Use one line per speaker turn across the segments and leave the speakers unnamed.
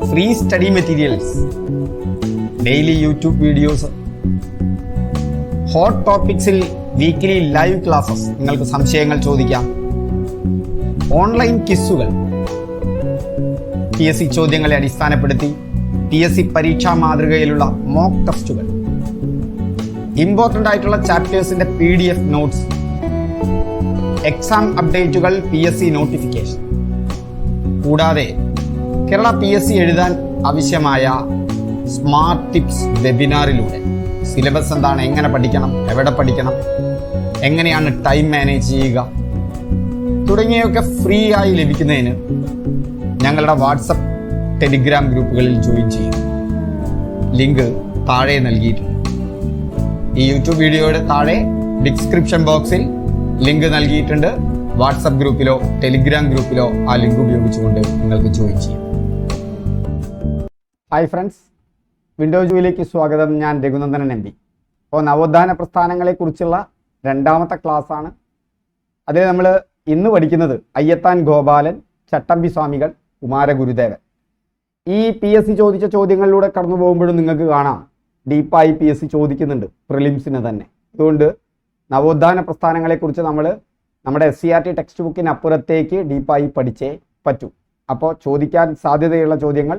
free study materials, daily YouTube videos, hot topics il weekly live classes, നിങ്ങൾക്ക് സംശയങ്ങൾ ചോദിക്കാം, online ക്വിസുകൾ, PSC ചോദ്യങ്ങളെ അടിസ്ഥാനപ്പെടുത്തി PSC പരീക്ഷാ മാതൃകയിലുള്ള മോക്ക് ടെസ്റ്റുകൾ, ഇമ്പോർട്ടൻ്റ് ആയിട്ടുള്ള ചാപ്റ്റേഴ്സിന്റെ PDF നോട്ട്സ്, എക്സാം അപ്ഡേറ്റുകൾ, PSC നോട്ടിഫിക്കേഷൻ, കൂടാതെ കേരള PSC എഴുതാൻ ആവശ്യമായ സ്മാർട്ട് ടിപ്സ് വെബിനാറിലൂടെ സിലബസ് എന്താണ്, എങ്ങനെ പഠിക്കണം, എവിടെ പഠിക്കണം, എങ്ങനെയാണ് ടൈം മാനേജ് ചെയ്യുക തുടങ്ങിയൊക്കെ ഫ്രീ ആയി ലഭിക്കുന്നതിന് ഞങ്ങളുടെ വാട്സപ്പ് ടെലിഗ്രാം ഗ്രൂപ്പുകളിൽ ജോയിൻ ചെയ്യുക. ലിങ്ക് താഴെ നൽകിയിട്ടുണ്ട്. ഈ യൂട്യൂബ് വീഡിയോയുടെ താഴെ ഡിസ്ക്രിപ്ഷൻ ബോക്സിൽ ലിങ്ക് നൽകിയിട്ടുണ്ട്. വാട്സപ്പ് ഗ്രൂപ്പിലോ ടെലിഗ്രാം ഗ്രൂപ്പിലോ ആ ലിങ്ക് ഉപയോഗിച്ചുകൊണ്ട് നിങ്ങൾക്ക് ജോയിൻ ചെയ്യാം. ഹായ് ഫ്രണ്ട്സ്, വിൻഡോജുവിലേക്ക് സ്വാഗതം. ഞാൻ രഘുനന്ദനൻ MP. അപ്പോൾ നവോത്ഥാന പ്രസ്ഥാനങ്ങളെക്കുറിച്ചുള്ള രണ്ടാമത്തെ ക്ലാസ്സാണ്. അതിൽ നമ്മൾ ഇന്ന് പഠിക്കുന്നത് അയ്യത്താൻ ഗോപാലൻ, ചട്ടമ്പി സ്വാമികൾ, കുമാരഗുരുദേവൻ. ഈ PSC ചോദിച്ച ചോദ്യങ്ങളിലൂടെ കടന്നു പോകുമ്പോഴും നിങ്ങൾക്ക് കാണാം ഡീപ്പായി PSC ചോദിക്കുന്നുണ്ട് പ്രിലിംസിന് തന്നെ. അതുകൊണ്ട് നവോത്ഥാന പ്രസ്ഥാനങ്ങളെക്കുറിച്ച് നമ്മൾ നമ്മുടെ SCRT ടെക്സ്റ്റ് ബുക്കിനപ്പുറത്തേക്ക് ഡീപ്പായി പഠിച്ചേ പറ്റൂ. അപ്പോൾ ചോദിക്കാൻ സാധ്യതയുള്ള ചോദ്യങ്ങൾ,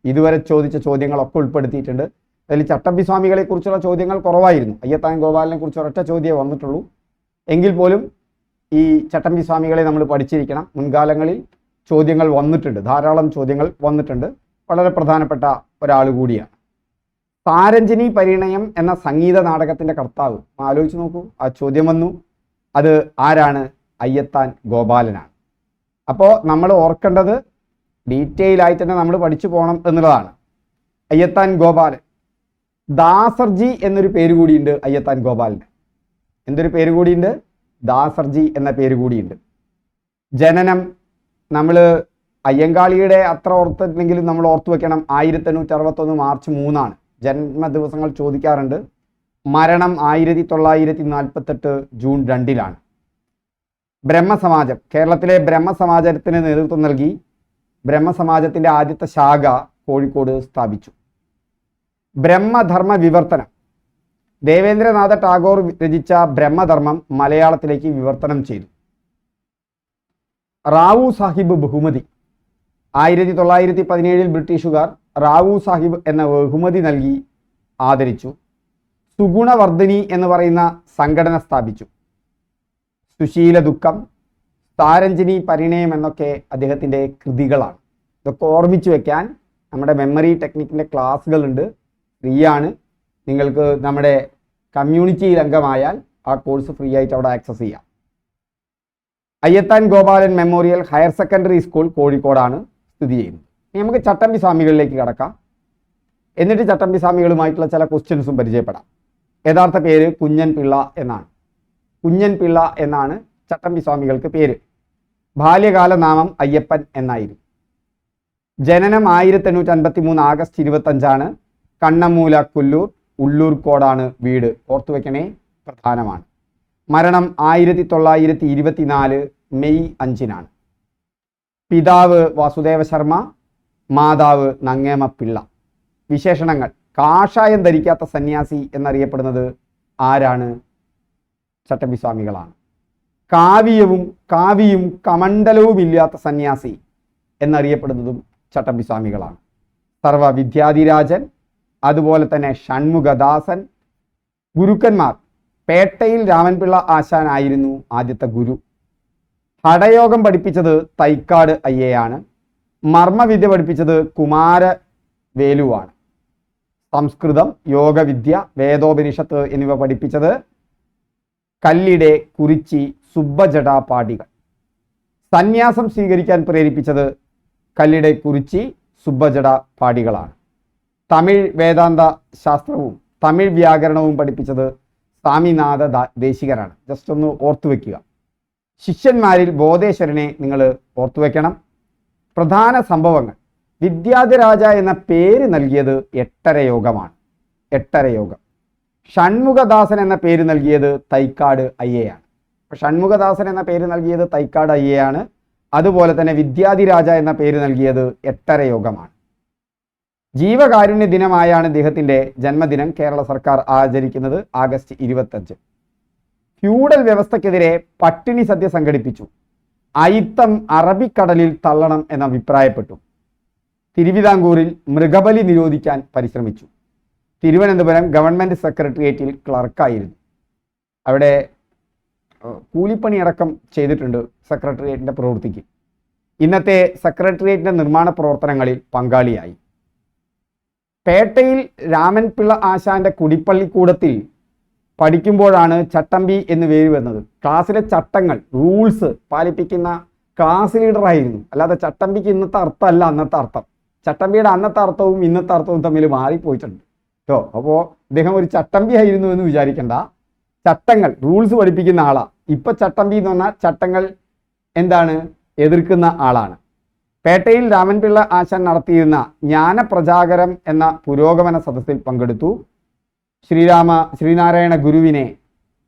ഇതുവരെ ചോദിച്ച ചോദ്യങ്ങളൊക്കെ ഉൾപ്പെടുത്തിയിട്ടുണ്ട്. അതിൽ ചട്ടമ്പി സ്വാമികളെക്കുറിച്ചുള്ള ചോദ്യങ്ങൾ കുറവായിരുന്നു. അയ്യത്താൻ ഗോപാലിനെ കുറിച്ച് ഒരൊറ്റ ചോദ്യമേ വന്നിട്ടുള്ളൂ. എങ്കിൽ പോലും ഈ ചട്ടമ്പി സ്വാമികളെ നമ്മൾ പഠിച്ചിരിക്കണം. മുൻകാലങ്ങളിൽ ചോദ്യങ്ങൾ വന്നിട്ടുണ്ട്, ധാരാളം ചോദ്യങ്ങൾ വന്നിട്ടുണ്ട്. വളരെ പ്രധാനപ്പെട്ട ഒരാൾ കൂടിയാണ്. താരഞ്ജനി പരിണയം എന്ന സംഗീത നാടകത്തിൻ്റെ കർത്താവ്. ആലോചിച്ച് നോക്കൂ, ആ ചോദ്യം വന്നു. അത് ആരാണ്? അയ്യത്താൻ ഗോപാലനാണ്. അപ്പോൾ നമ്മൾ ഓർക്കേണ്ടത് ഡീറ്റെയിൽ ആയിട്ട് തന്നെ നമ്മൾ പഠിച്ചു പോകണം എന്നുള്ളതാണ്. അയ്യത്താൻ ഗോപാലൻ, ദാസർജി എന്നൊരു പേര് കൂടിയുണ്ട് അയ്യത്താൻ ഗോപാലന്. എന്തൊരു പേര് കൂടിയുണ്ട്? ദാസർജി എന്ന പേര് കൂടിയുണ്ട്. ജനനം നമ്മൾ അയ്യങ്കാളിയുടെ അത്ര ഓർത്തിട്ടുണ്ടെങ്കിലും നമ്മൾ ഓർത്തു വെക്കണം, 1861 മാർച്ച് 3 ജന്മദിവസങ്ങൾ ചോദിക്കാറുണ്ട്. മരണം 1948 ജൂൺ 2 ബ്രഹ്മസമാജം, കേരളത്തിലെ ബ്രഹ്മസമാജത്തിന് നേതൃത്വം നൽകി. ബ്രഹ്മസമാജത്തിൻ്റെ ആദ്യത്തെ ശാഖ കോഴിക്കോട് സ്ഥാപിച്ചു. ബ്രഹ്മധർമ്മ വിവർത്തനം, ദേവേന്ദ്രനാഥ ടാഗോർ രചിച്ച ബ്രഹ്മധർമ്മം മലയാളത്തിലേക്ക് വിവർത്തനം ചെയ്തു. റാവു സാഹിബ് ബഹുമതി, 1917 ബ്രിട്ടീഷുകാർ റാവു സാഹിബ് എന്ന ബഹുമതി നൽകി ആദരിച്ചു. സുഗുണവർദ്ധിനി എന്ന് പറയുന്ന സംഘടന സ്ഥാപിച്ചു. സുശീല ദുഃഖം, താരഞ്ജനി പരിണയം എന്നൊക്കെ അദ്ദേഹത്തിൻ്റെ കൃതികളാണ്. ഇതൊക്കെ ഓർമ്മിച്ചു വെക്കാൻ നമ്മുടെ മെമ്മറി ടെക്നിക്കിൻ്റെ ക്ലാസ്സുകളുണ്ട്, ഫ്രീ ആണ്. നിങ്ങൾക്ക് നമ്മുടെ കമ്മ്യൂണിറ്റിയിൽ അംഗമായാൽ ആ കോഴ്സ് ഫ്രീ ആയിട്ട് അവിടെ ആക്സസ് ചെയ്യാം. Ayyathan Gopalan memorial higher secondary school കോഴിക്കോടാണ് സ്ഥിതി ചെയ്യുന്നത്. ഇനി നമുക്ക് ചട്ടമ്പി സ്വാമികളിലേക്ക് കടക്കാം. എന്നിട്ട് ചട്ടമ്പി സ്വാമികളുമായിട്ടുള്ള ചില ക്വസ്റ്റ്യൻസും പരിചയപ്പെടാം. യഥാർത്ഥ പേര് കുഞ്ഞൻ പിള്ള എന്നാണ്. കുഞ്ഞൻ പിള്ള എന്നാണ് ചട്ടമ്പി സ്വാമികൾക്ക് പേര്. ബാല്യകാല നാമം അയ്യപ്പൻ എന്നായിരുന്നു. ജനനം 1853 ആഗസ്റ്റ് 25 കണ്ണമൂല കൊല്ലൂർ, ഉള്ളൂർക്കോടാണ് വീട്. ഓർത്തു വെക്കണേ, പ്രധാനമാണ്. മരണം 1924 മെയ് 5 പിതാവ് വാസുദേവ ശർമ്മ, മാതാവ് നങ്ങേമ പിള്ള. വിശേഷണങ്ങൾ: കാഷായം ധരിക്കാത്ത സന്യാസി എന്നറിയപ്പെടുന്നത് ആരാണ്? ചട്ടമ്പി സ്വാമികളാണ്. കാവിയും കമണ്ഡലവും ഇല്ലാത്ത സന്യാസി എന്നറിയപ്പെടുന്നതും ചട്ടമ്പി സ്വാമികളാണ്. സർവ വിദ്യാധിരാജൻ, അതുപോലെ തന്നെ ഷൺമുഖദാസൻ. ഗുരുക്കന്മാർ: പേട്ടയിൽ രാമൻപിള്ള ആശാനായിരുന്നു ആദ്യത്തെ ഗുരു. ഹഠയോഗം പഠിപ്പിച്ചത് തൈക്കാട് അയ്യയാണ്. മർമ്മവിദ്യ പഠിപ്പിച്ചത് കുമാരവേലുവാണ്. സംസ്കൃതം, യോഗവിദ്യ, വേദോപനിഷത്ത് എന്നിവ പഠിപ്പിച്ചത് കല്ലിടെ കുറിച്ചി സുബ്ബജടാപാടികൾ. സന്യാസം സ്വീകരിക്കാൻ പ്രേരിപ്പിച്ചത് കല്ലിടെ കുറിച്ചി സുബ്ബജടാപാടികളാണ്. തമിഴ് വേദാന്ത ശാസ്ത്രവും തമിഴ് വ്യാകരണവും പഠിപ്പിച്ചത് സ്വാമിനാഥ ദേശികരാണ്. ജസ്റ്റ് ഒന്ന് ഓർത്തു വയ്ക്കുക. ശിഷ്യന്മാരിൽ ബോധേശ്വരനെ നിങ്ങൾ ഓർത്തു വയ്ക്കണം. പ്രധാന സംഭവങ്ങൾ: വിദ്യാധിരാജ എന്ന പേര് നൽകിയത് എട്ടര യോഗമാണ്. എട്ടര യോഗം. ഷൺമുഖദാസൻ എന്ന പേര് നൽകിയത് തൈക്കാട് അയ്യയാണ്. ഷൺമുഖദാസൻ എന്ന പേര് നൽകിയത് തൈക്കാട് അയ്യയാണ്. അതുപോലെ തന്നെ വിദ്യാധിരാജ എന്ന പേര് നൽകിയത് എട്ടര യോഗമാണ്. ജീവകാരുണ്യ ദിനമായാണ് ഇദ്ദേഹത്തിൻ്റെ ജന്മദിനം കേരള സർക്കാർ ആചരിക്കുന്നത് ആഗസ്റ്റ് 25. ഫ്യൂഡൽ വ്യവസ്ഥക്കെതിരെ പട്ടിണി സദ്യ സംഘടിപ്പിച്ചു. അയിത്തം അറബിക്കടലിൽ തള്ളണം എന്ന് അഭിപ്രായപ്പെട്ടു. തിരുവിതാംകൂറിൽ മൃഗബലി നിരോധിക്കാൻ പരിശ്രമിച്ചു. തിരുവനന്തപുരം ഗവൺമെൻറ് സെക്രട്ടേറിയറ്റിൽ ക്ലർക്കായിരുന്നു. അവിടെ കൂലിപ്പണിയടക്കം ചെയ്തിട്ടുണ്ട് സെക്രട്ടേറിയറ്റിൻ്റെ പ്രവൃത്തിക്ക്. ഇന്നത്തെ സെക്രട്ടേറിയറ്റിൻ്റെ നിർമ്മാണ പ്രവർത്തനങ്ങളിൽ പങ്കാളിയായി. പേട്ടയിൽ രാമൻപിള്ള ആശാന്റെ കുടിപ്പള്ളിക്കൂടത്തിൽ പഠിക്കുമ്പോഴാണ് ചട്ടമ്പി എന്ന് പേര് വന്നത്. ക്ലാസ്സിലെ ചട്ടങ്ങൾ റൂൾസ് പാലിപ്പിക്കുന്ന ക്ലാസ് ലീഡറായിരുന്നു. അല്ലാതെ ചട്ടമ്പിക്ക് ഇന്നത്തെ അർത്ഥമല്ല അന്നത്തെ അർത്ഥം. ചട്ടമ്പിയുടെ അന്നത്തെ അർത്ഥവും ഇന്നത്തെ അർത്ഥവും തമ്മിൽ മാറിപ്പോയിട്ടുണ്ട് കേട്ടോ. അപ്പോൾ ഇദ്ദേഹം ഒരു ചട്ടമ്പി ആയിരുന്നു എന്ന് വിചാരിക്കേണ്ട. ചട്ടങ്ങൾ റൂൾസ് പഠിപ്പിക്കുന്ന ആളാണ്. ഇപ്പം ചട്ടമ്പി എന്ന് പറഞ്ഞാൽ ചട്ടങ്ങൾ എന്താണ് എതിർക്കുന്ന ആളാണ്. പേട്ടയിൽ രാമൻപിള്ള ആശാൻ നടത്തിയിരുന്ന ജ്ഞാനപ്രചാകരം എന്ന പുരോഗമന സദസ്സിൽ പങ്കെടുത്തു. ശ്രീനാരായണ ഗുരുവിനെ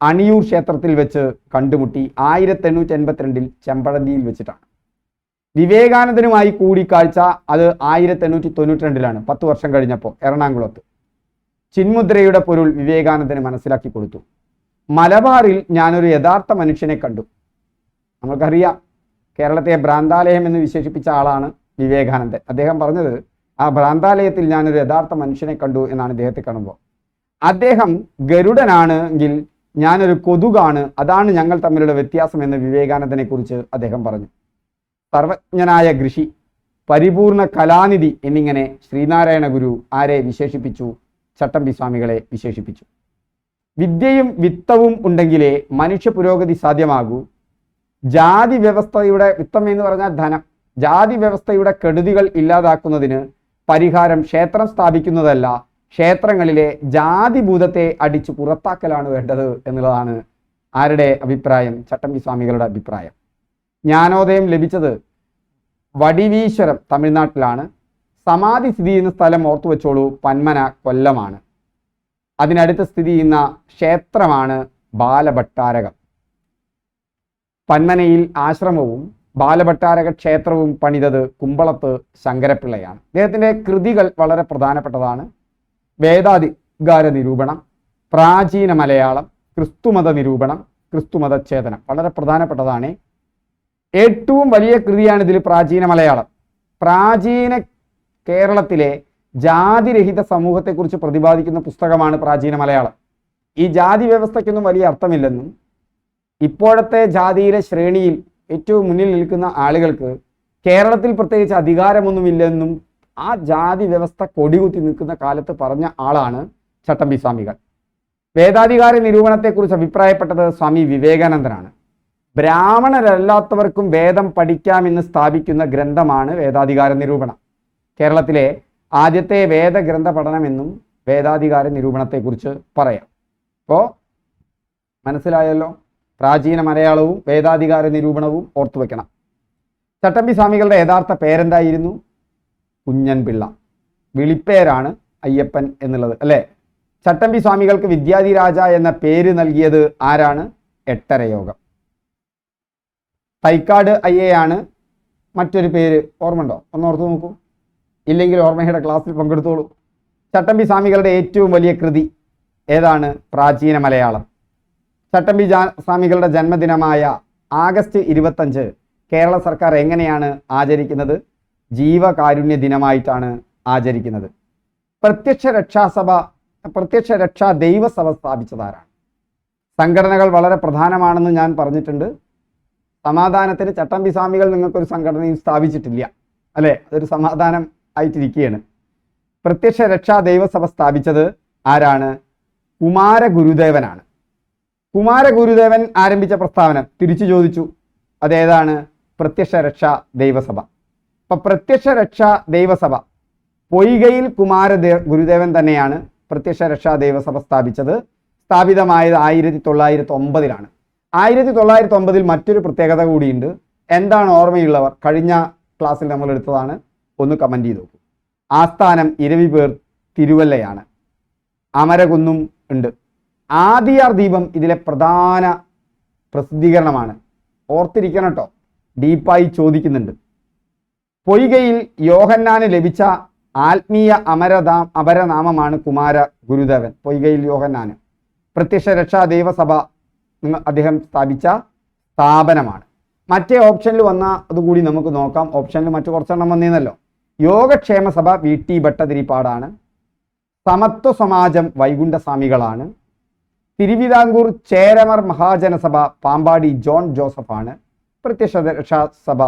അണിയൂർ ക്ഷേത്രത്തിൽ വെച്ച് കണ്ടുമുട്ടി. 1882 ചെമ്പഴന്തിയിൽ വെച്ചിട്ടാണ്. വിവേകാനന്ദനുമായി കൂടിക്കാഴ്ച അത് 1892 10 വർഷം കഴിഞ്ഞപ്പോൾ എറണാകുളത്ത്. ചിന്മുദ്രയുടെ പൊരുൾ വിവേകാനന്ദന് മനസ്സിലാക്കി കൊടുത്തു. മലബാറിൽ ഞാനൊരു യഥാർത്ഥ മനുഷ്യനെ കണ്ടു. നമുക്കറിയാം കേരളത്തെ ഭ്രാന്താലയം എന്ന് വിശേഷിപ്പിച്ച ആളാണ് വിവേകാനന്ദൻ. അദ്ദേഹം പറഞ്ഞത് ആ ഭ്രാന്താലയത്തിൽ ഞാനൊരു യഥാർത്ഥ മനുഷ്യനെ കണ്ടു എന്നാണ് ഇദ്ദേഹത്തെ കാണുമ്പോൾ. അദ്ദേഹം ഗരുഡനാണെങ്കിൽ ഞാനൊരു കൊതുകാണ്, അതാണ് ഞങ്ങൾ തമ്മിലുള്ള വ്യത്യാസം എന്ന് വിവേകാനന്ദനെ കുറിച്ച് അദ്ദേഹം പറഞ്ഞു. സർവജ്ഞനായ ഋഷി, പരിപൂർണ കലാനിധി എന്നിങ്ങനെ ശ്രീനാരായണ ഗുരു ആരെ വിശേഷിപ്പിച്ചു? ചട്ടമ്പി സ്വാമികളെ വിശേഷിപ്പിച്ചു. വിദ്യയും വിത്തവും ഉണ്ടെങ്കിലേ മനുഷ്യ പുരോഗതി സാധ്യമാകൂ. ജാതി വ്യവസ്ഥയുടെ, വിത്തം എന്ന് പറഞ്ഞാൽ ധനം, ജാതി വ്യവസ്ഥയുടെ കെടുതികൾ ഇല്ലാതാക്കുന്നതിന് പരിഹാരം ക്ഷേത്രം സ്ഥാപിക്കുന്നതല്ല, ക്ഷേത്രങ്ങളിലെ ജാതിഭൂതത്തെ അടിച്ചു പുറത്താക്കലാണ് വേണ്ടത് എന്നുള്ളതാണ് ആരുടെ അഭിപ്രായം? ചട്ടമ്പി സ്വാമികളുടെ അഭിപ്രായം. ജ്ഞാനോദയം ലഭിച്ചത് വടിവീശ്വരം തമിഴ്നാട്ടിലാണ്. സമാധി സ്ഥിതി ചെയ്യുന്ന സ്ഥലം ഓർത്തു വെച്ചോളൂ, പന്മന കൊല്ലമാണ്. അതിനടുത്ത് സ്ഥിതി ചെയ്യുന്ന ക്ഷേത്രമാണ് ബാലഭട്ടാരകം. പന്മനയിൽ ആശ്രമവും ബാലഭട്ടാരക ക്ഷേത്രവും പണിതത് കുമ്പളത്ത് ശങ്കരപ്പിള്ളയാണ്. അദ്ദേഹത്തിൻ്റെ കൃതികൾ വളരെ പ്രധാനപ്പെട്ടതാണ്. വേദാധികാര നിരൂപണം, പ്രാചീന മലയാളം, ക്രിസ്തുമത നിരൂപണം, ക്രിസ്തുമതച്ഛേദനം വളരെ പ്രധാനപ്പെട്ടതാണ്. ഏറ്റവും വലിയ കൃതിയാണ് ഇതിൽ പ്രാചീന മലയാളം. പ്രാചീന കേരളത്തിലെ ജാതിരഹിത സമൂഹത്തെക്കുറിച്ച് പ്രതിപാദിക്കുന്ന പുസ്തകമാണ് പ്രാചീന മലയാളം. ഈ ജാതി വ്യവസ്ഥയ്ക്കൊന്നും വലിയ അർത്ഥമില്ലെന്നും ഇപ്പോഴത്തെ ജാതിയിലെ ശ്രേണിയിൽ ഏറ്റവും മുന്നിൽ നിൽക്കുന്ന ആളുകൾക്ക് കേരളത്തിൽ പ്രത്യേകിച്ച് അധികാരമൊന്നുമില്ലെന്നും ആ ജാതി വ്യവസ്ഥ കൊടികുത്തി നിൽക്കുന്ന കാലത്ത് പറഞ്ഞ ആളാണ് ചട്ടമ്പി സ്വാമികൾ. വേദാധികാര നിരൂപണത്തെക്കുറിച്ച് അഭിപ്രായപ്പെട്ടത് സ്വാമി വിവേകാനന്ദനാണ്. ബ്രാഹ്മണരല്ലാത്തവർക്കും വേദം പഠിക്കാമെന്ന് സ്ഥാപിക്കുന്ന ഗ്രന്ഥമാണ് വേദാധികാര നിരൂപണം. കേരളത്തിലെ ആദ്യത്തെ വേദഗ്രന്ഥ പഠനമെന്നും വേദാധികാര നിരൂപണത്തെക്കുറിച്ച് പറയാം. അപ്പോൾ മനസ്സിലായല്ലോ, പ്രാചീന മലയാളവും വേദാധികാര നിരൂപണവും ഓർത്തു വെക്കണം. ചട്ടമ്പി സ്വാമികളുടെ യഥാർത്ഥ പേരെന്തായിരുന്നു? കുഞ്ഞൻപിള്ള. വിളിപ്പേരാണ് അയ്യപ്പൻ എന്നുള്ളത് അല്ലേ. ചട്ടമ്പി സ്വാമികൾക്ക് വിദ്യാധിരാജ എന്ന പേര് നൽകിയത് ആരാണ്? എട്ടരയോഗം. തൈക്കാട് അയ്യയാണ് മറ്റൊരു പേര്. ഓർമ്മയുണ്ടോ? ഒന്ന് ഓർത്തു നോക്കൂ. ഇല്ലെങ്കിൽ ഓർമ്മയുടെ ക്ലാസ്സിൽ പങ്കെടുത്തോളൂ. ചട്ടമ്പി സ്വാമികളുടെ ഏറ്റവും വലിയ കൃതി ഏതാണ്? പ്രാചീന മലയാളം. ചട്ടമ്പി സ്വാമികളുടെ ജന്മദിനമായ ആഗസ്റ്റ് 25 കേരള സർക്കാർ എങ്ങനെയാണ് ആചരിക്കുന്നത്? ജീവകാരുണ്യ ദിനമായിട്ടാണ് ആചരിക്കുന്നത്. പ്രത്യക്ഷ രക്ഷാ ദൈവസഭ സ്ഥാപിച്ചതാരാണ്? സംഘടനകൾ വളരെ പ്രധാനമാണെന്ന് ഞാൻ പറഞ്ഞിട്ടുണ്ട്. സമാധാനത്തിന് ചട്ടമ്പി സ്വാമികൾ നിങ്ങൾക്കൊരു സംഘടനയും സ്ഥാപിച്ചിട്ടില്ല അല്ലേ, അതൊരു സമാധാനം ആയിട്ടിരിക്കുകയാണ്. പ്രത്യക്ഷ രക്ഷാ ദൈവസഭ സ്ഥാപിച്ചത് ആരാണ്? കുമാരഗുരുദേവനാണ്. കുമാരഗുരുദേവൻ ആരംഭിച്ച പ്രസ്ഥാനം തിരിച്ചു ചോദിച്ചു, അതേതാണ്? പ്രത്യക്ഷ രക്ഷാ ദൈവസഭ. അപ്പം പ്രത്യക്ഷ രക്ഷാ ദൈവസഭ പൊയ്കയിൽ ഗുരുദേവൻ തന്നെയാണ് പ്രത്യക്ഷ രക്ഷാ ദൈവസഭ സ്ഥാപിച്ചത്. സ്ഥാപിതമായത് 1909 1909 മറ്റൊരു പ്രത്യേകത കൂടിയുണ്ട്. എന്താണ് ഓർമ്മയുള്ളവർ? കഴിഞ്ഞ ക്ലാസ്സിൽ നമ്മൾ എടുത്തതാണ്, ഒന്ന് കമൻറ്റ് ചെയ്ത് നോക്കൂ. ആസ്ഥാനം ഇരവിപേർ തിരുവല്ലയാണ്. അമരകുന്നും ഉണ്ട്. ആദിയാർ ദീപം ഇതിലെ പ്രധാന പ്രസിദ്ധീകരണമാണ്. ഓർത്തിരിക്കണം കേട്ടോ, ഡീപ്പായി ചോദിക്കുന്നുണ്ട്. പൊയ്കയിൽ യോഹന്നാന് ലഭിച്ച ആത്മീയ അപരനാമമാണ് കുമാര ഗുരുദേവൻ. പൊയ്കയിൽ യോഹന്നാന് പ്രത്യക്ഷ രക്ഷാ ദൈവസഭ അദ്ദേഹം സ്ഥാപിച്ച സ്ഥാപനമാണ്. മറ്റേ ഓപ്ഷനിൽ വന്ന അതുകൂടി നമുക്ക് നോക്കാം. ഓപ്ഷനിൽ മറ്റു കുറച്ചെണ്ണം വന്നിരുന്നല്ലോ. യോഗക്ഷേമ സഭ VT ഭട്ടതിരിപ്പാടാണ്. സമത്വ സമാജം വൈകുണ്ഠസ്വാമികളാണ്. തിരുവിതാംകൂർ ചേരമർ മഹാജനസഭ പാമ്പാടി ജോൺ ജോസഫാണ്. പ്രത്യക്ഷ രക്ഷാ സഭ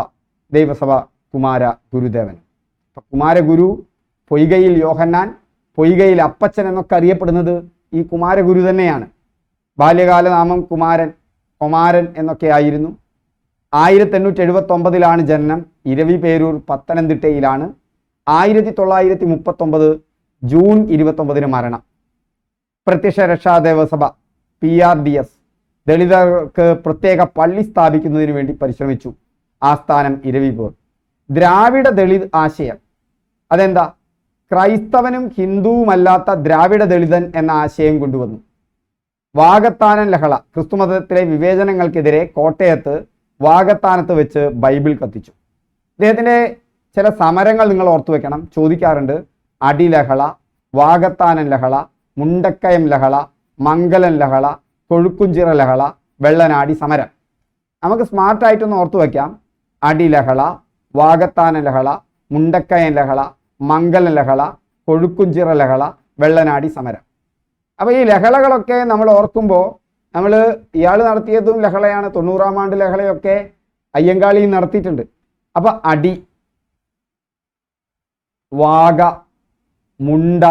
ദൈവസഭ കുമാര ഗുരുദേവൻ. അപ്പം കുമാരഗുരു, പൊയ്കയിൽ യോഹന്നാൻ, പൊയ്കയിൽ അപ്പച്ചൻ എന്നൊക്കെ അറിയപ്പെടുന്നത് ഈ കുമാരഗുരു തന്നെയാണ്. ബാല്യകാല നാമം കുമാരൻ എന്നൊക്കെ ആയിരുന്നു. 1879 ജനനം. ഇരവിപേരൂർ പത്തനംതിട്ടയിലാണ്. 1939 ജൂൺ 29 മരണം. പ്രത്യക്ഷ രക്ഷാ ദേവസഭ PRDS ദളിതർക്ക് പ്രത്യേക പള്ളി സ്ഥാപിക്കുന്നതിന് വേണ്ടി പരിശ്രമിച്ചു. ആസ്ഥാനം ഇരവിപൂർ. ദ്രാവിഡ ദളിത് ആശയം അതെന്താ? ക്രൈസ്തവനും ഹിന്ദുവുമല്ലാത്ത ദ്രാവിഡ ദളിതൻ എന്ന ആശയം കൊണ്ടുവന്നു. വാകത്താനൻ ലഹള ക്രിസ്തുമതത്തിലെ വിവേചനങ്ങൾക്കെതിരെ കോട്ടയത്ത് വാകത്താനത്ത് വെച്ച് ബൈബിൾ കത്തിച്ചു. അദ്ദേഹത്തിൻ്റെ ചില സമരങ്ങൾ നിങ്ങൾ ഓർത്തു വെക്കണം. ചോദിക്കാറുണ്ട്. അടിലഹള, വാകത്താനൻ ലഹള, മുണ്ടക്കയം ലഹള, മംഗലൻ ലഹള, കൊഴുക്കുംചിറ ലഹള, വെള്ളനാടി സമരം. നമുക്ക് സ്മാർട്ടായിട്ടൊന്ന് ഓർത്തു വയ്ക്കാം. അടിലഹള, വാകത്താനൻ ലഹള, മുണ്ടക്കയം ലഹള, മംഗലൻ ലഹള, കൊഴുക്കുംചിറ ലഹള, വെള്ളനാടി സമരം. അപ്പോൾ ഈ ലഹളകളൊക്കെ നമ്മൾ ഓർക്കുമ്പോൾ നമ്മൾ ഇയാൾ നടത്തിയതും ലഹളയാണ്. 90-ാം ആണ്ട് ലഹളയൊക്കെ അയ്യങ്കാളിയും നടത്തിയിട്ടുണ്ട്. അപ്പം അടി, വാഗ, മുണ്ട,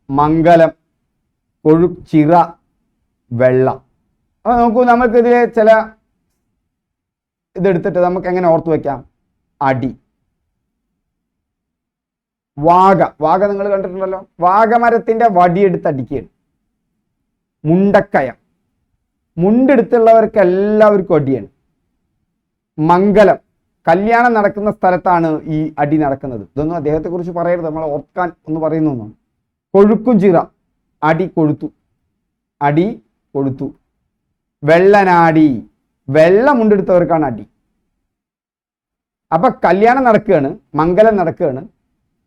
മംഗലം, കൊഴുച്ചിറ, വെള്ളം. അപ്പോൾ നോക്കൂ, നമുക്കിതിലെ ചില ഇതെടുത്തിട്ട് നമുക്ക് എങ്ങനെ ഓർത്തു വയ്ക്കാം. അടി, വാഗ നിങ്ങൾ കണ്ടിട്ടുണ്ടല്ലോ. വാഗമരത്തിൻ്റെ വടിയെടുത്ത് അടിക്കുകയാണ്. മുണ്ടക്കയം, മുണ്ടെടുത്തുള്ളവർക്ക് എല്ലാവർക്കും അടിയാണ്. മംഗലം, കല്യാണം നടക്കുന്ന സ്ഥലത്താണ് ഈ അടി നടക്കുന്നത്. ഇതൊന്നും അദ്ദേഹത്തെക്കുറിച്ച് പറയരുത്, നമ്മൾ ഓർക്കാൻ ഒന്ന് പറയുന്നു. കൊഴുക്കുംചിറ, അടി കൊഴുത്തു. വെള്ളനാടി, വെള്ളം മുണ്ടെടുത്തവർക്കാണ് അടി. അപ്പം കല്യാണം നടക്കുകയാണ്, മംഗലം നടക്കുകയാണ്.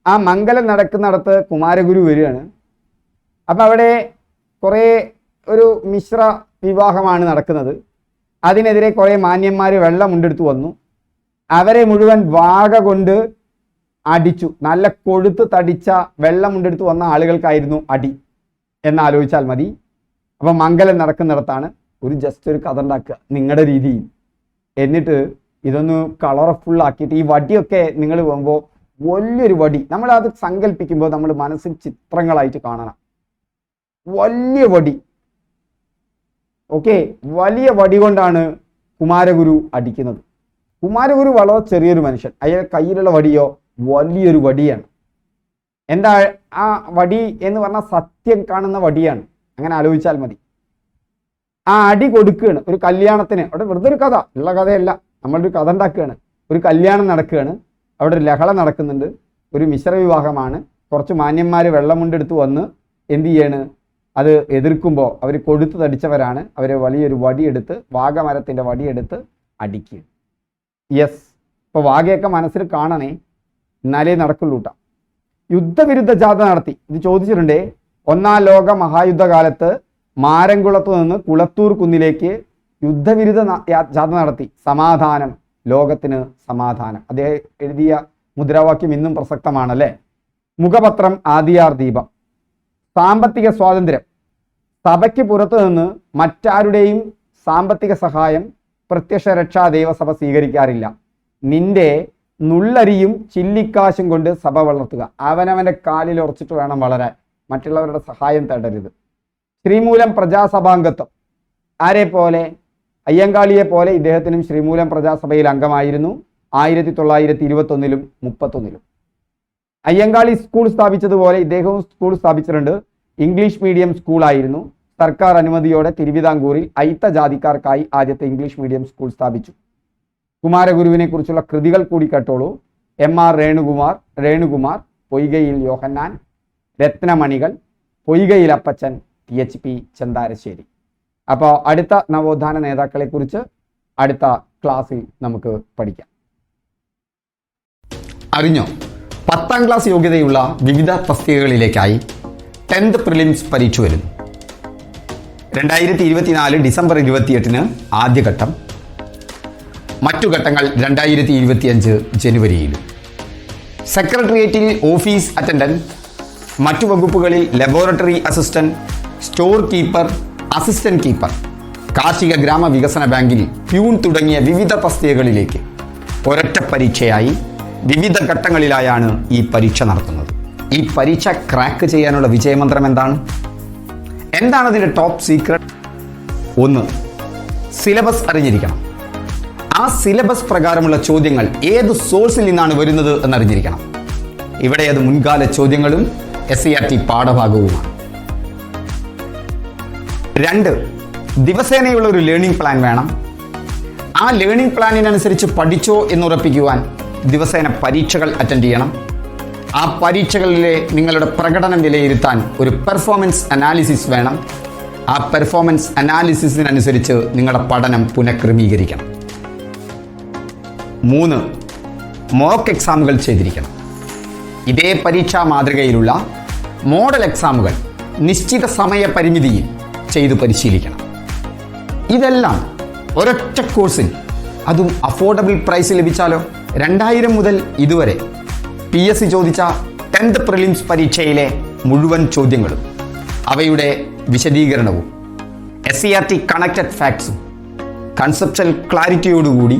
ആ മംഗലം നടക്കുന്നിടത്ത് കുമാരഗുരു വരികയാണ്. അപ്പം അവിടെ കുറേ ഒരു മിശ്ര വിവാഹമാണ് നടക്കുന്നത്. അതിനെതിരെ കുറേ മാന്യന്മാർ വെള്ളം മുണ്ടെടുത്ത് വന്നു. അവരെ മുഴുവൻ വാഗ കൊണ്ട് അടിച്ചു. നല്ല കൊഴുത്ത് തടിച്ച വെള്ളം മുണ്ടെടുത്ത് വന്ന ആളുകൾക്കായിരുന്നു അടി എന്നാലോചിച്ചാൽ മതി. അപ്പം മംഗലം നടക്കുന്നിടത്താണ് ജസ്റ്റ് ഒരു കഥ ഉണ്ടാക്കുക നിങ്ങളുടെ രീതിയിൽ. എന്നിട്ട് ഇതൊന്ന് കളർഫുള്ളാക്കിയിട്ട് ഈ വടിയൊക്കെ നിങ്ങൾ പോകുമ്പോൾ വലിയൊരു വടി, നമ്മളത് സങ്കല്പിക്കുമ്പോൾ നമ്മൾ മനസ്സിൽ ചിത്രങ്ങളായിട്ട് കാണണം. വലിയ വടി, ഓക്കെ, വലിയ വടി കൊണ്ടാണ് കുമാരഗുരു അടിക്കുന്നത്. കുമാരഗുരു വളരെ ചെറിയൊരു മനുഷ്യൻ. അയാൾ കയ്യിലുള്ള വടിയോ വലിയൊരു വടിയാണ്. എന്താ ആ വടി എന്ന് പറഞ്ഞാൽ സത്യം കാണുന്ന വടിയാണ്. അങ്ങനെ ആലോചിച്ചാൽ മതി. ആ അടി കൊടുക്കുകയാണ് ഒരു കല്യാണത്തിന്. അവിടെ വെറുതെ ഒരു കഥ ഉള്ള കഥയല്ല, നമ്മളൊരു കഥ ഉണ്ടാക്കുകയാണ്. ഒരു കല്യാണം നടക്കുകയാണ്, അവിടെ ഒരു ലഹള നടക്കുന്നുണ്ട്, ഒരു മിശ്ര വിവാഹമാണ്. കുറച്ച് മാന്യന്മാർ വെള്ളമുണ്ടെടുത്ത് വന്ന് എന്ത് ചെയ്യാണ്, അത് എതിർക്കുമ്പോൾ അവർ കൊഴുത്ത് തടിച്ചവരാണ്. അവരെ വലിയൊരു വടിയെടുത്ത്, വാഗമരത്തിൻ്റെ വടിയെടുത്ത് അടിക്കുക. യെസ്, ഇപ്പോൾ വാഗയൊക്കെ മനസ്സിൽ കാണണേ, എന്നാലേ നടക്കുള്ളൂ കേട്ടോ. യുദ്ധവിരുദ്ധ ജാഥ നടത്തി. ഇത് ചോദിച്ചിട്ടുണ്ടേ. 1-ാം ലോക മഹായുദ്ധകാലത്ത് മാരംകുളത്ത് നിന്ന് കുളത്തൂർ കുന്നിലേക്ക് യുദ്ധവിരുദ്ധ ജാഥ നടത്തി. സമാധാനം, ലോകത്തിന് സമാധാനം. അദ്ദേഹം എഴുതിയ മുദ്രാവാക്യം ഇന്നും പ്രസക്തമാണല്ലേ. മുഖപത്രം ആദിയാർ ദീപം. സാമ്പത്തിക സ്വാതന്ത്ര്യം. സഭയ്ക്ക് പുറത്തു നിന്ന് മറ്റാരുടെയും സാമ്പത്തിക സഹായം പ്രത്യക്ഷ രക്ഷാ ദൈവസഭ സ്വീകരിക്കാറില്ല. നിന്റെ നുള്ളരിയും ചില്ലിക്കാശും കൊണ്ട് സഭ വളർത്തുക. അവനവൻ്റെ കാലിൽ ഉറച്ചിട്ട് വേണം വളരാൻ, മറ്റുള്ളവരുടെ സഹായം തേടരുത്. ശ്രീമൂലം പ്രജാസഭാംഗത്വം. ആരെ പോലെ? അയ്യങ്കാളിയെ പോലെ ഇദ്ദേഹത്തിനും ശ്രീമൂലം പ്രജാസഭയിൽ അംഗമായിരുന്നു. 1921-ലും 1931-ലും. അയ്യങ്കാളി സ്കൂൾ സ്ഥാപിച്ചതുപോലെ ഇദ്ദേഹവും സ്കൂൾ സ്ഥാപിച്ചിട്ടുണ്ട്. ഇംഗ്ലീഷ് മീഡിയം സ്കൂളായിരുന്നു. സർക്കാർ അനുമതിയോടെ തിരുവിതാംകൂറിൽ അയിത്ത ജാതിക്കാർക്കായി ആദ്യത്തെ ഇംഗ്ലീഷ് മീഡിയം സ്കൂൾ സ്ഥാപിച്ചു. കുമാരഗുരുവിനെ കുറിച്ചുള്ള കൃതികൾ കൂടി കേട്ടോളൂ. MR രേണുകുമാർ, പൊയ്കയിൽ യോഹന്നാൻ, രത്നമണികൾ, പൊയ്കയിൽ അപ്പച്ചൻ, THP ചെന്താരശ്ശേരി. അപ്പോൾ അടുത്ത നവോത്ഥാന നേതാക്കളെക്കുറിച്ച് അടുത്ത ക്ലാസ്സിൽ നമുക്ക് പഠിക്കാം.
അറിഞ്ഞോ,
10ാം ക്ലാസ് യോഗ്യതയുള്ള വിവിധ തസ്തികകളിലേക്കായി 10th പ്രിലിംസ് പരീക്ഷ വരുന്നു. 2024 ഡിസംബർ 28 ആദ്യഘട്ടം, മറ്റു ഘട്ടങ്ങൾ 2025 ജനുവരിയിൽ. സെക്രട്ടേറിയറ്റിൽ ഓഫീസ് അറ്റൻഡന്റ്, മറ്റു വകുപ്പുകളിൽ laboratory assistant, store keeper, assistant keeper, കാർഷിക ഗ്രാമ വികസന ബാങ്കിൽ പ്യൂൺ തുടങ്ങിയ വിവിധ തസ്തികകളിലേക്ക് ഒരൊറ്റ പരീക്ഷയായി വിവിധ ഘട്ടങ്ങളിലായാണ് ഈ പരീക്ഷ നടത്തുന്നത്. ഈ പരീക്ഷ ക്രാക്ക് ചെയ്യാനുള്ള വിജയമന്ത്രം എന്താണ്? എന്താണ് അതിൻ്റെ ടോപ്പ് സീക്രട്ട്? 1. സിലബസ് അറിഞ്ഞിരിക്കണം. ആ സിലബസ് പ്രകാരമുള്ള ചോദ്യങ്ങൾ ഏത് സോഴ്സിൽ നിന്നാണ് വരുന്നത് എന്നറിഞ്ഞിരിക്കണം. ഇവിടെ അത് മുൻകാല ചോദ്യങ്ങളും SCRT പാഠഭാഗവുമാണ്. 2. ദിവസേനയുള്ള ഒരു ലേണിംഗ് പ്ലാൻ വേണം. ആ ലേണിംഗ് പ്ലാനിനനുസരിച്ച് പഠിച്ചോ എന്നുറപ്പിക്കുവാൻ ദിവസേന പരീക്ഷകൾ അറ്റൻഡ് ചെയ്യണം. ആ പരീക്ഷകളിലെ നിങ്ങളുടെ പ്രകടനം വിലയിരുത്താൻ ഒരു പെർഫോമൻസ് അനാലിസിസ് വേണം. ആ പെർഫോമൻസ് അനാലിസിസിനനുസരിച്ച് നിങ്ങളുടെ പഠനം പുനഃക്രമീകരിക്കണം. 3. മോക്ക് എക്സാമുകൾ ചെയ്തിരിക്കണം. ഇതേ പരീക്ഷാ മാതൃകയിലുള്ള മോഡൽ എക്സാമുകൾ നിശ്ചിത സമയ പരിമിതിയിൽ ചെയ്തു പരിശീലിക്കണം. ഇതെല്ലാം ഒരൊറ്റ കോഴ്സിൽ, അതും അഫോർഡബിൾ പ്രൈസ് ലഭിച്ചാലോ? 2000 മുതൽ ഇതുവരെ PSC ചോദിച്ച 10th പ്രിലിംസ് പരീക്ഷയിലെ മുഴുവൻ ചോദ്യങ്ങളും അവയുടെ വിശദീകരണവും SCRT കണക്റ്റഡ് ഫാക്ട്സും കൺസെപ്ച്വൽ ക്ലാരിറ്റിയോടുകൂടി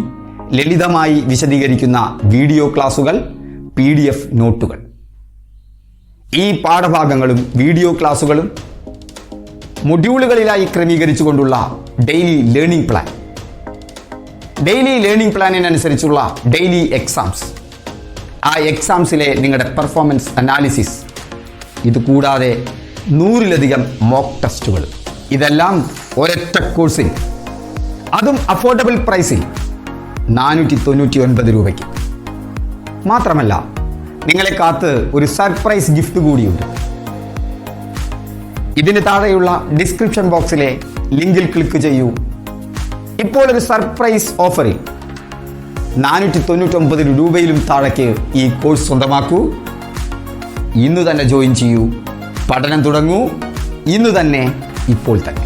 ലളിതമായി വിശദീകരിക്കുന്ന വീഡിയോ ക്ലാസുകൾ, PDF നോട്ടുകൾ. ഈ പാഠഭാഗങ്ങളും വീഡിയോ ക്ലാസുകളും മൊഡ്യൂളുകളിലായി ക്രമീകരിച്ചുകൊണ്ടുള്ള daily learning plan, daily learning പ്ലാനിനനുസരിച്ചുള്ള ഡെയിലി എക്സാംസ്, ആ എക്സാംസിലെ നിങ്ങളുടെ പെർഫോമൻസ് അനാലിസിസ്, ഇതുകൂടാതെ 100-ലധികം മോക്ക് ടെസ്റ്റുകൾ. ഇതെല്ലാം ഒരൊറ്റ കോഴ്സിൽ, അതും അഫോർഡബിൾ പ്രൈസിൽ 499 രൂപയ്ക്ക്. മാത്രമല്ല, നിങ്ങളെ കാത്ത് ഒരു സർപ്രൈസ് ഗിഫ്റ്റ് കൂടിയുണ്ട്. ഇതിന് താഴെയുള്ള ഡിസ്ക്രിപ്ഷൻ ബോക്സിലെ ലിങ്കിൽ ക്ലിക്ക് ചെയ്യൂ. ഇപ്പോൾ ഒരു സർപ്രൈസ് ഓഫറിൽ 499 രൂപയിലും താഴേക്ക് ഈ കോഴ്സ് സ്വന്തമാക്കൂ. ഇന്ന് തന്നെ ജോയിൻ ചെയ്യൂ. പഠനം തുടങ്ങൂ. ഇന്ന് തന്നെ, ഇപ്പോൾ തന്നെ.